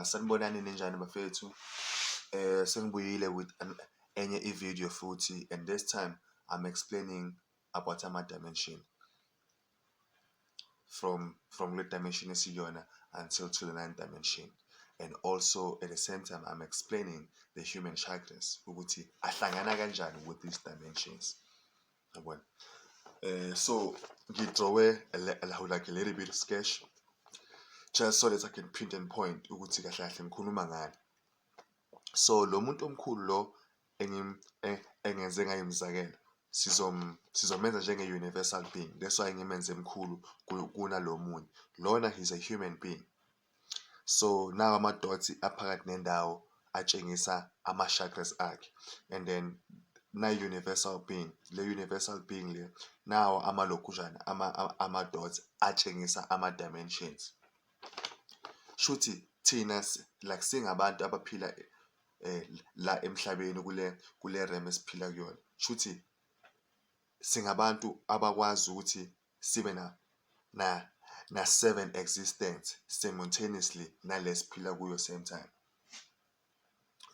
Sanibonani ninjani bafethu. Sengibuyile with enye video futhi, and this time I'm explaining about ama-dimension from the dimension esiyona until to the ninth dimension, and also at the same time I'm explaining the human chakras ukuthi ahlangana kanjani with these dimensions. Yabona? So ngidrawe like a little bit of sketch just so that I can pinpoint point ukuthi kahle kahle ngikhuluma ngani. So lo muntu omkhulu lo engenze ngayo imizakelo sizomenza njenge-universal being. That's why ngimenze mkhulu kunalo munye. Lona he's a human being. So now ama-dots aphakathi nendawo atshengisa ama-chakras akhe, and then na-universal being, le universal being le nawo amalokujana ama-dots atshengisa ama-dimensions. Shuthi thina like singabantu abaphila la emhlabeni kule realm esiphila kuyona, shuthi singabantu abakwazi ukuthi sibe na 7 existence simultaneously nalesiphila kuyo same time.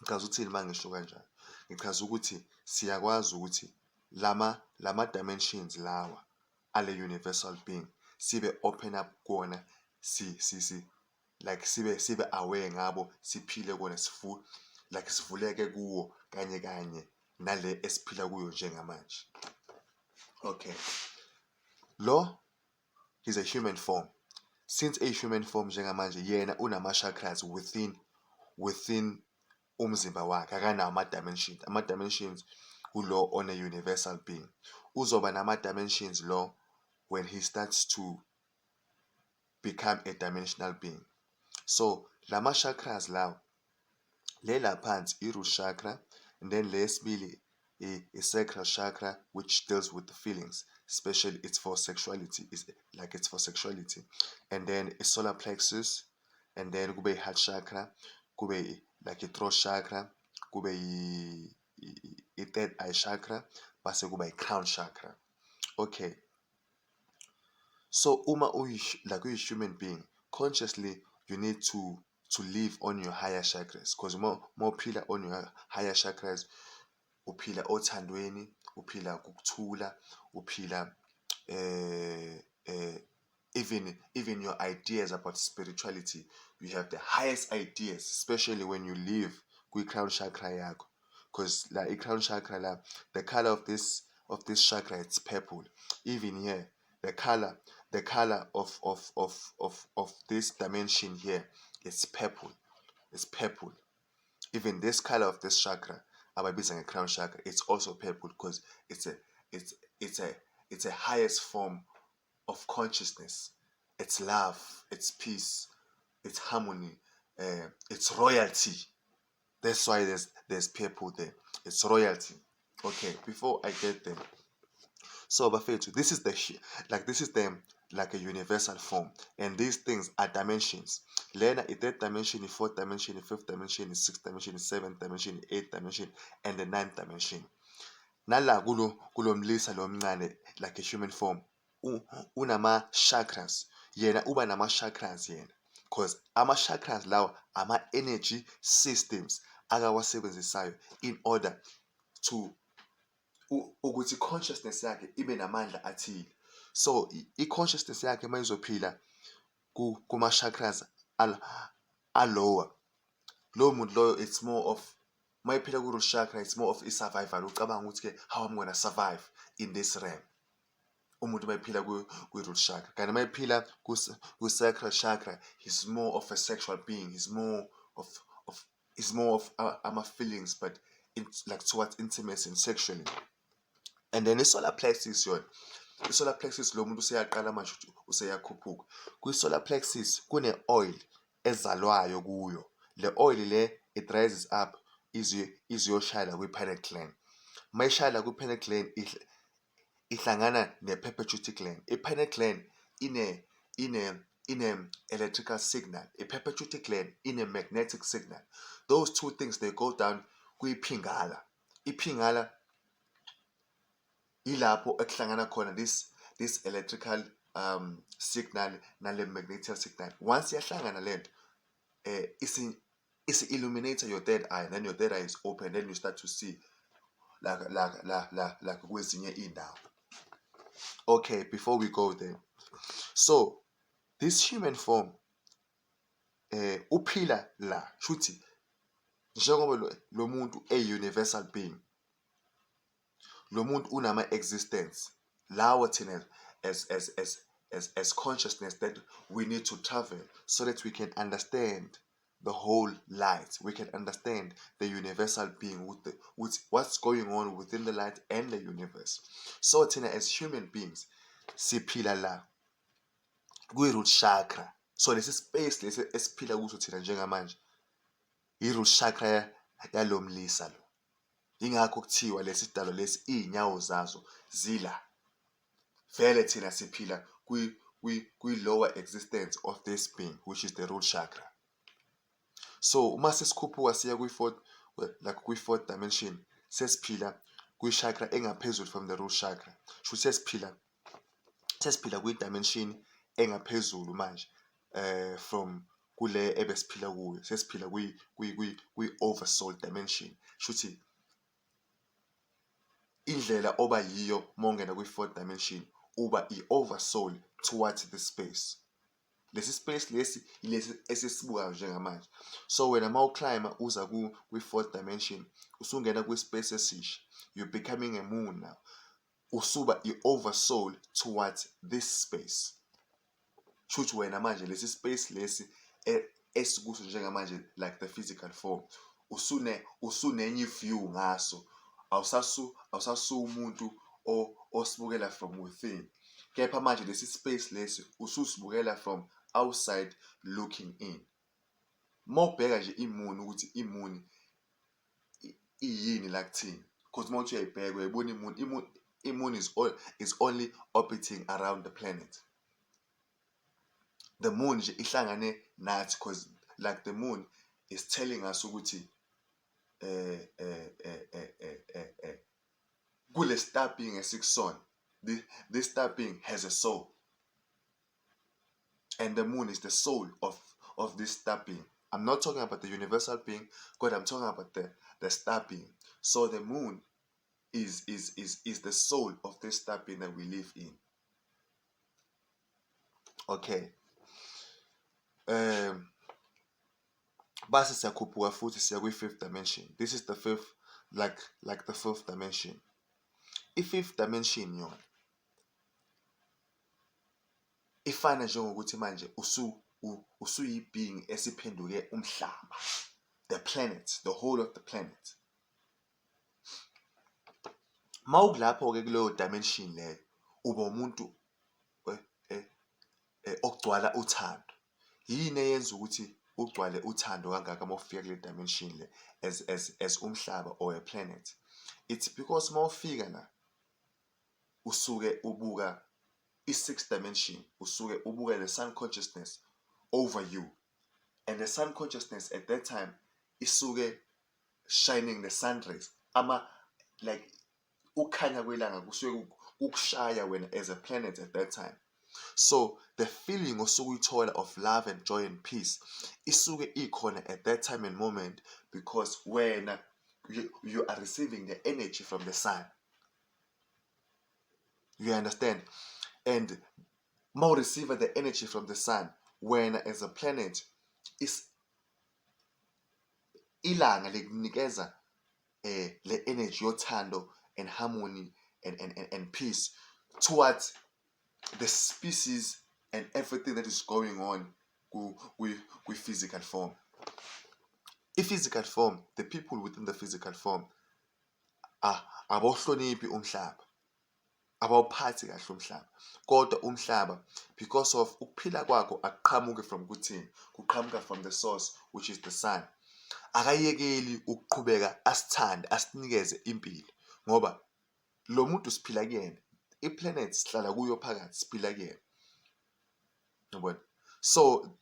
Ngichaza ukuthini mangisho kanjani? Ngichaza ukuthi siyakwazi ukuthi lama dimensions lawa ale universal being sibe open up kuona, like sibe aware ngabo, siphile kuona, like sivuleke kuwo kanye kanye nale esiphila kuyo njengamanje. Okay, lo he's a human form. Since a human form njengamanje yena unama-chakras within umzimba wakhe, akanawo ama-dimensions. Ama-dimensions kulo on a universal being. Uzoba nama-dimensions lo when he starts to become a dimensional being. So lama-chakras lawo, le laphansi i-root chakra, and then lesibili i-sacral chakra, which deals with the feelings, especially it's for sexuality, it's for sexuality. And then a solar plexus, and then kube heart chakra, kube like a throat chakra, kube a third eye chakra, base kube a crown chakra. Okay, so uma like a human being, consciously you need to live on your higher chakras, because more phila on your higher chakras, uphila othandweni, uphila kukuthula, uphila even your ideas about spirituality, you have the highest ideas, especially when you live kwi crown chakra yakho, because like crown chakra la, the color of this chakra, it's purple. Even here, the color of this dimension here, it's purple. It's purple. Even this color of this chakra, ababiza a crown chakra, it's also purple, because it's a highest form of consciousness. It's love, it's peace, it's harmony, it's royalty. That's why there's purple there. It's royalty. Okay, before I get there, so bafethu, this is like a universal form, and these things are dimensions. Lena is third dimension, the fourth dimension, the fifth dimension, the sixth dimension, the seventh dimension, the eighth dimension, and the ninth dimension. Nala kulo mlisa lo mncane, like a human form, unama chakras. Yena uba nama chakras yena, because ama chakras lawo ama energy systems akawasebenzisayo in order to ukuthi consciousness yakhe ibe namandla athile. So i-consciousness yakhe mayizophila kuma-chakras alower, lowo muntu loyo, it's more of mayiphila ku-root chakra, it's more of i-survival. Ucabanga ukuthi-ke, how I'm gonna survive in this realm. Umuntu mayiphila kwi-root chakra. Kanti mayiphila ku-sacral chakra, he's more of a sexual being. He's more of ama feelings, but like towards intimacy and sexually. And then i-solar plexus yona, i-solar plexus lo muntu useyaqala manje useyakhuphuka. Kwi-solar plexus kune-oil ezalwayo kuyo. Le oil le, it rises up iziyoshayela kwi-pineal gland. Mayishayela kwi-pineal gland ihlangana ne-pituitary gland. I-pineal gland ine electrical signal. I-pituitary gland ine magnetic signal. Those two things, they go down kwi-pingala. I-pingala ilapho ekuhlangana khona this electrical signal nale magnetic signal. Once yahlangana lento, it's illuminator your third eye, and then your third eye is open, then you start to see like kwezinye indawo. Okay, before we go there, so this human form uphila la shuthi njengoba lo muntu universal being, lo muntu unama existence lawo thina as consciousness that we need to travel so that we can understand the whole light. We can understand the universal being with what's going on within the light and the universe. So thina as human beings siphila la kwi-root chakra. So lesi space lesi esiphila kuso thina njengamanje i-root chakra yalo mlisa lo. Ingakho kuthiwa lesi sidalo lesi iy'nyawo zazo zila. Vele thina siphila kwi-lower existence of this being, which is the root chakra. So uma sesikhuphuka siya kwi-fourth dimension, sesiphila kwi-chakra engaphezulu from the root chakra. Shuthi sesiphila kwi-dimension engaphezulu manje from kule ebesiphila kuyo. Sesiphila kwi-oversoul dimension. Shuthi indlela oba yiyo mongena kwi-fourth dimension uba i-oversoul towards the space. Lesi space lesi esisibukayo njengamanje. So wena ma uclimber uza kwi-fourth dimension, usungena kwi-space esisha, you're becoming a moon now. Usuba i-oversoul towards this space. Shuthi wena manje lesi space lesi esikuso njengamanje, like the physical form, usunenye view ngaso. Awusasu umuntu osibukela from within. Kepha manje lesi space lesi ususibukela from outside looking in. Mawubheka nje imuni ukuthi imuni iyini la kuthini. Because mawuthi uyayibheka uyayibona imuni is only orbiting around the planet. The moon nje ihlangane nathi because like the moon is telling us ukuthi kule star being esikusona, this star being has a soul, and the moon is the soul of this star being. I'm not talking about the universal being, but I'm talking about the star being. So the moon is the soul of this star being that we live in. Okay. Base siyakhuphuka futhi siya kwi-fifth dimension. This is the fifth, like the fifth dimension. I-fifth dimension yona ifana njengokuthi manje usuyi-being esiphenduke umhlaba, the planet, the whole of the planet. Mawukulapho-ke kuleyo dimension leyo uba umuntu okugcwala uthando. Yini eyenza ukuthi ugcwale uthando kangaka mawufika kule dimension le as umhlaba or a planet? It's because mawufika la usuke ubuka i-sixth dimension, usuke ubuka the sun consciousness over you, and the sun consciousness at that time isuke shining the sun rays, like ukhanya kwelanga kusuke ukushaya wena as a planet at that time. So the feeling osuke uyithola of love and joy and peace isuke ikhona at that time and moment, because when you are receiving the energy from the sun. You understand? And more receive the energy from the sun, when as a planet is ilanga likunikeza le energy yothando and harmony and peace towards the species and everything that is going on with physical form. In physical form, the people within the physical form abawuhloniphi umhlaba, abawuphathi kahle umhlaba. Kodwa umhlaba, because of ukuphila kwakho akuqhamuke from kuthini, kuqhamuka from the source, which is the sun. Akayekeli ukuqhubeka asithande, asinikeze impilo, ngoba lo muntu siphila kuyena, i-planet sihlala kuyo phakathi, siphila kuyena. Yabona? So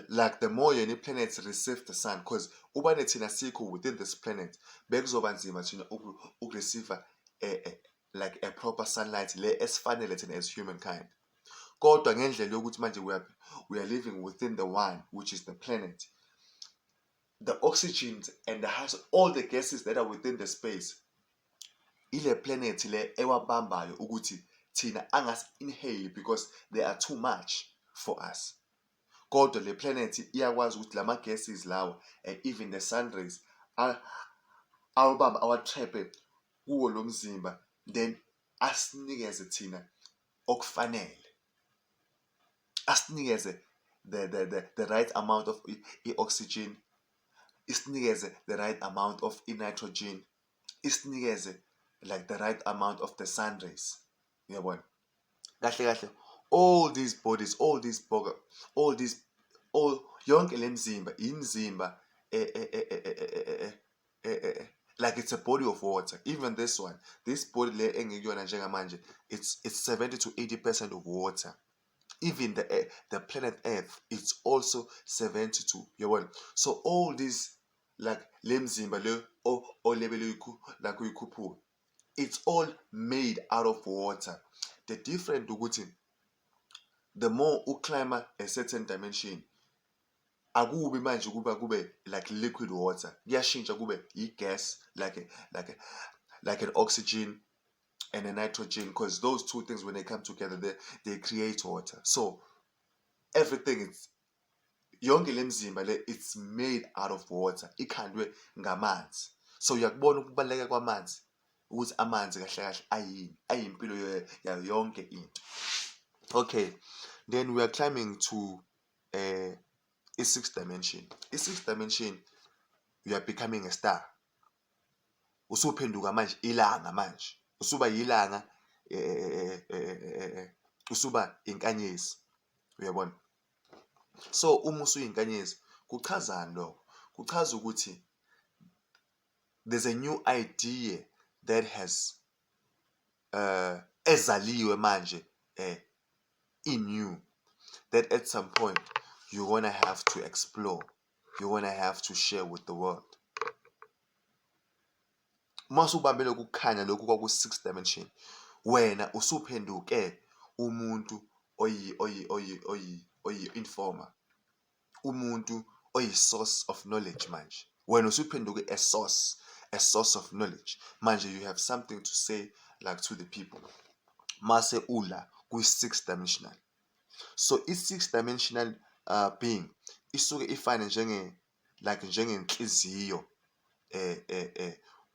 like the more yena i-planets receive the sun, because ubane thina sikho within this planet, bekuzoba nzima thina ukureceive like a proper sunlight le esifanele thina as humankind. Kodwa ngendlela yokuthi manje we are living within the one, which is the planet. the oxygen and all the gases that are within the space, ile planet le ewabambayo ukuthi thina angas-inhale because they are too much for us. Kodwa le planet iyakwazi ukuthi lama gases lawa and even the sun rays awabamba awatraphe kuwo lo mzimba, then asinikeze thina okufanele, asinikeze the right amount of oxygen, isinikeze the right amount of nitrogen, isinikeze like the right amount of the sun rays. Uyabona kahle kahle, all these bodies, all yonke le mzimba imzimba like it's a body of water. Even this body le engikuyona njengamanje, it's 70 to 80% of water. Even the planet Earth, it's also 72. Yabona, so all these like le mzimba le olebele like uyikhuphuka, it's all made out of water. The difference ukuthi the more you climb a certain dimension, akubi manje kube like liquid water, kuyashintsha kube gas, like an oxygen and a nitrogen, because those two things, when they come together, they create water. So everything is yonke le mzimba le, it's made out of water, ikhandwe ngamanzi. So uyakubona ukubaluleka kwamanzi, ukuthi amanzi kahle kahle ayini, ayimpilo yayo yonke into. Okay, then we are climbing to a sixth dimension. A sixth dimension, you are becoming a star. Usuphenduka manje ilanga manje. Usuba yilanga, usuba inkanyezi. Uyabona? So uma usuyinkanyezi, kuchazani lokho? Kuchaza ukuthi there's a new idea that has ezaliwe manje in you, that at some point you're gonna have to explore, you're gonna have to share with the world. Mase ubambele ukukhanya lokhu kwaku sixth dimension, wena usuphenduke umuntu informer, umuntu source of knowledge manje. Wena usuphenduke a source of knowledge. Manje you have something to say like to the people. Mase ula ku sixth dimensional. So i-sixth dimensional being isuke ifane njengenhliziyo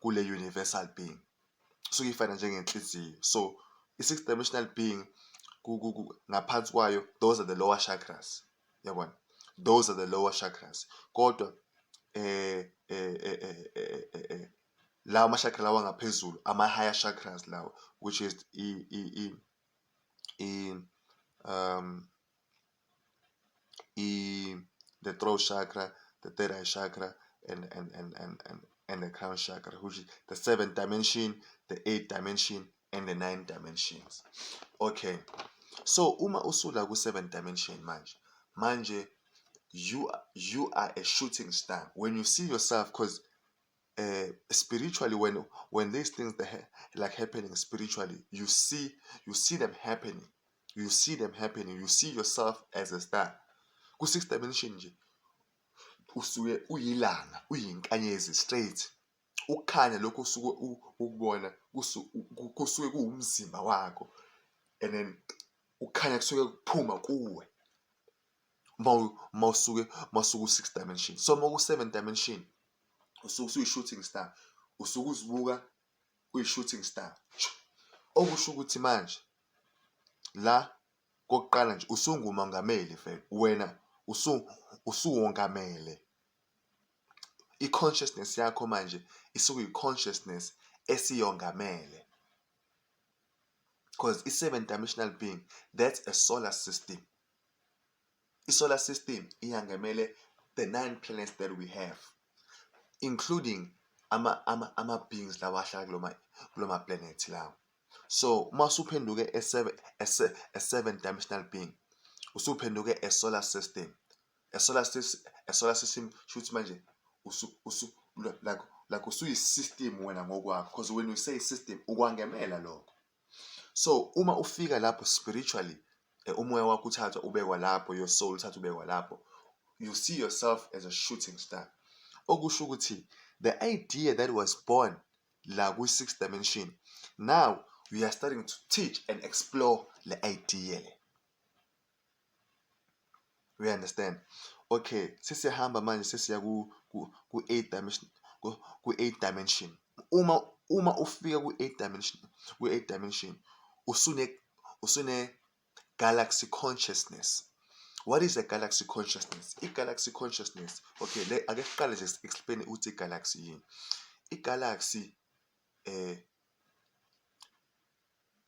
kule universal being. Isuke ifane njengenhliziyo. So i-sixth dimensional being ngaphansi kwayo, those are the lower chakras. Yabona? Those are the lower chakras. Kodwa lawa machakra lawa ngaphezulu, ama higher chakras lawa, which is the throat chakra, the third eye chakra, and the crown chakra, which is the seventh dimension, the eighth dimension, and the ninth dimensions. Okay, so uma usula ku seventh dimension manje you are a shooting star. When you see yourself, because spiritually, when these things that like happening spiritually, you see them happening. You see yourself as a star. Ku sixth dimension nje usuke uyilanga, uyinkanyezi straight. Ukukhanya lokho usuke ukubona kusuke kuwumzimba wakho, and then ukukhanya kusuke kuphuma kuwe mawusuke ku sixth dimension. So maku seventh dimension usuke uyi-shooting star, usuke uzibuka uyi-shooting star. Okusho ukuthi manje la kokuqala nje usungumongameli vele, wena usuwongamele. I-consciousness yakho manje isuke yi-consciousness esiyongamele, because i-seventh dimensional being, that's a solar system. I-solar system iyangamele the 9 planets that we have, including ama beings lawa ahlala kuloma planet lawo. So masuphenduke a seventh dimensional being, usuphenduke a solar system. A solar system shoots manje like usuyi-system wena ngokwakho, because when you say system ukwangemela lokho. So uma ufika lapho spiritually, umoya wakho uthathwa ubekwa lapho, your soul uthathwa ubekwa lapho, you see yourself as a shooting star. okusho ukuthi the idea that was born la kwi-sixth dimension, now we are starting to teach and explore the idea. We understand? Okay, sesiyahamba manje sesiya ku-eighth dimension, ku-eighth dimension. Uma ufika ku-eighth dimension, usune galaxy consciousness. What is a galaxy consciousness? I-galaxy consciousness, okay, ake siqale nje explain ukuthi i-galaxy yini. I-galaxy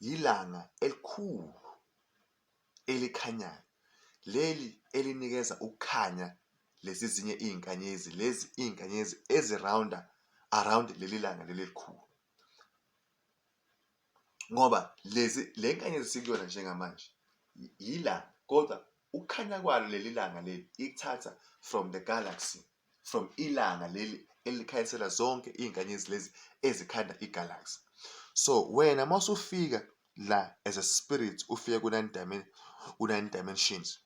yilanga elikhulu elikhanyayo, leli elinikeza ukukhanya lezi zinye izinkanyezi, lezi izinkanyezi around leli langa leli elikhulu. Ngoba le nkanyezi sikuyona njengamanje yilanga, kodwa ukukhanya kwalo leli langa leli ikuthatha from the galaxy, from ilanga leli elikhanyisela zonke izinkanyezi lezi ezikhanda igalaxy. So wena masufika la as a spirit ufika ku-9 dimensions,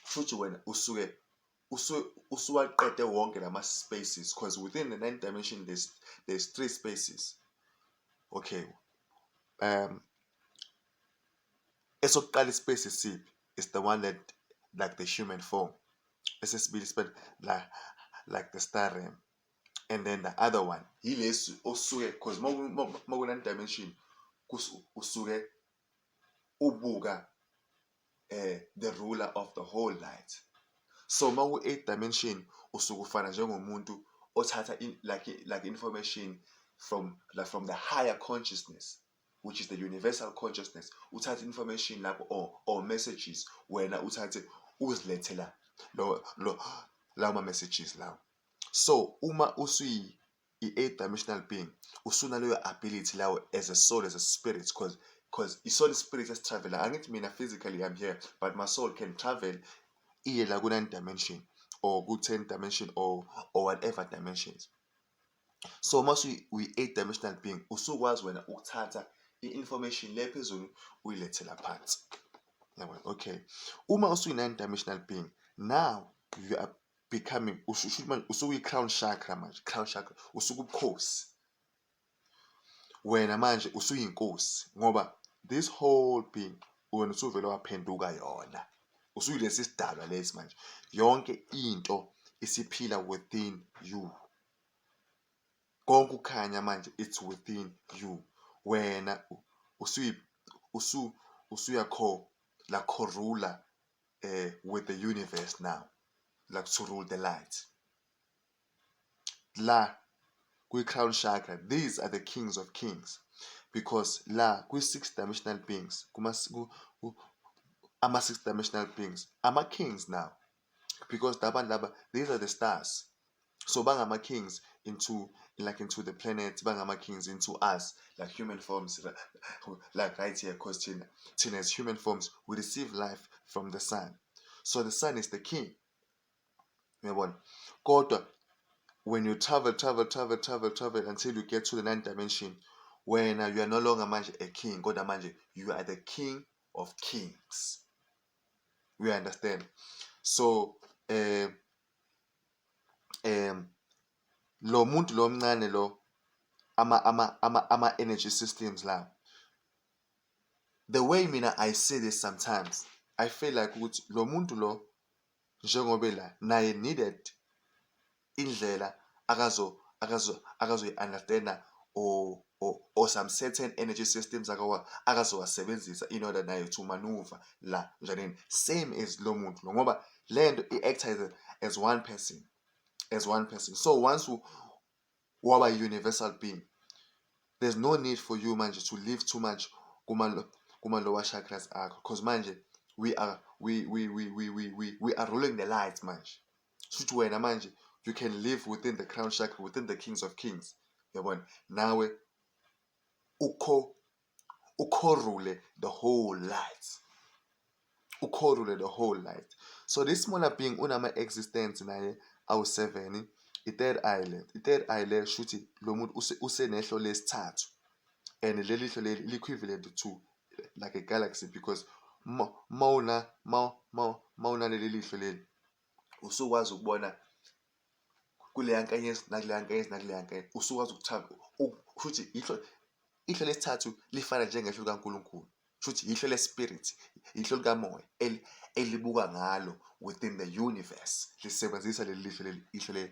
futhi wena usuwaqede wonke lama spaces, because within the 9 dimension there's 3 spaces. Okay, esokuqala ispace isiphi? It's the one that like the human form. Esesibili spent like the star realm. And then the other one yilesi osuke, because maku-9 dimension usuke ubuka the ruler of the whole light. So maku-8 dimension usuke ufana njengomuntu othatha like information from the higher consciousness, which is the universal consciousness. Uthatha information lapho or messages, wena uthathe uzilethela lawo messages lawo. So uma i-8 dimensional being, usunaleyo ability lawo as a soul, as a spirit, because i-soul spirit is traveler. Angithi mina physically I'm here, but my soul can travel iye la ku-9 dimension or ku-10 dimension or whatever dimensions. So mase uyi-8 dimensional being, usukwazi wena ukuthatha i-information le phezulu uyilethela phansi. Okay, uma usuyi-9 dimensional being, now you are becoming usuyi-crown chakra manje. Crown chakra usukubukhosi. Wena manje usuyinkosi ngoba this whole being wena usuvele waphenduka yona. Usuyilesi sidalwa lesi manje. Yonke into isiphila within you. Konke ukukhanya manje it's within you. Wena co-ruler with the universe now, like to rule the light. La kwi-crown chakra, these are the kings of kings, because la kwi-6 dimensional beings, ama-6 dimensional beings, ama-kings now, because these are the stars. So bangama-kings into the planet, bangama-kings into us, like human forms, like right here, because Tina as human forms, we receive life from the sun. So the sun is the king. Kodwa when you travel until you get to the 9th dimension, when you are no longer a king, kodwa manje you are the king of kings. We understand? So lo muntu lo mncane lo ama energy systems la, the way mina I see this sometimes, I feel like ukuthi lo muntu lo njengoba la naye needed indlela akazoyi-understanda or some certain energy systems akazowasebenzisa in order naye to maneuver la njaneni, same as lo muntu lo, ngoba lento i-act as one person. So once waba universal being, there's no need for you manje to live too much kuma lower chakras akho, because manje we are ruling the light manje. Suthi wena manje you can live within the crown chakra, within the kings of kings. Yabona, nawe uko-rule the whole light. Uko-rule the whole light. So this smaller being unama existence naye awu-7. I-third eye le shuthi lo muntu usenehlo lesithathu, and leli hlo leli li-equivalent to like a galaxy, because mawuna leli hlo leli usukwazi ukubona kuleya nkanyezi nakuleya nkanyezi nakuleya nkanyezi usukwazi ukuthi ihlo lesithathu lifana njengehlo likaNkulunkulu. Futhi ihlo lespirit, ihlo likamoya elibuka ngalo within the universe. Lisebenzisa leli ihlo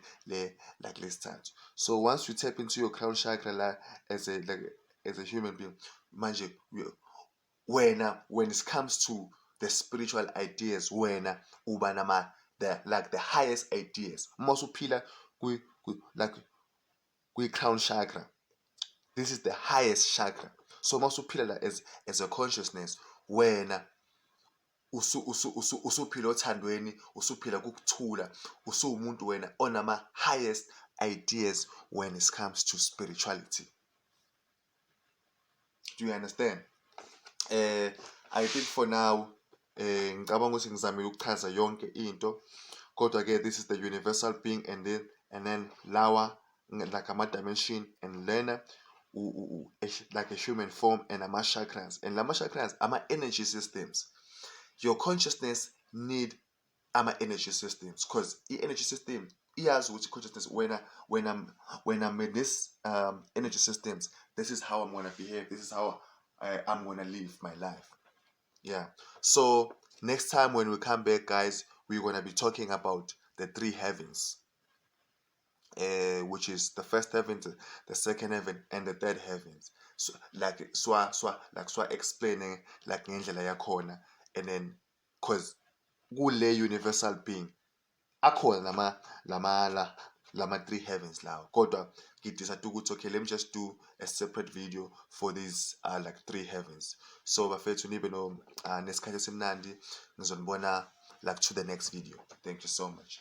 like lesithathu. So once you tap into your crown chakra la as a human being, manje when it comes to the spiritual ideas, wena uba the highest ideas. Masuphila kwi crown chakra. This is the highest chakra. So masuphila as a consciousness, wena usuphila othandweni, usuphila kukuthula, usuwumuntu wena onama highest ideas when it comes to spirituality. Do you understand? I think for now ngicabanga ukuthi ngizamile ukuchaza yonke into, kodwa ke this is the universal being, and then lawa like ama-dimension, and lena like a human form, and ama-chakras, and lama-chakras ama-energy systems. Your consciousness need ama-energy systems, because i-energy system iyazi ukuthi consciousness when I'm in this energy systems, this is how I'm gonna behave, this is how I'm gonna live my life. Yeah. So next time when we come back, guys, we're gonna be talking about the three heavens, which is the first heaven, the second heaven, and the third heavens. So like explaining like ngendlela yakhona, and then cause kule universal being akhona lama three heavens lawo, kodwa ngidecide ukuthi okay, let me just do a separate video for these like three heavens. So bafethu nibe nesikhathi esimnandi, ngizonibona like to the next video. Thank you so much.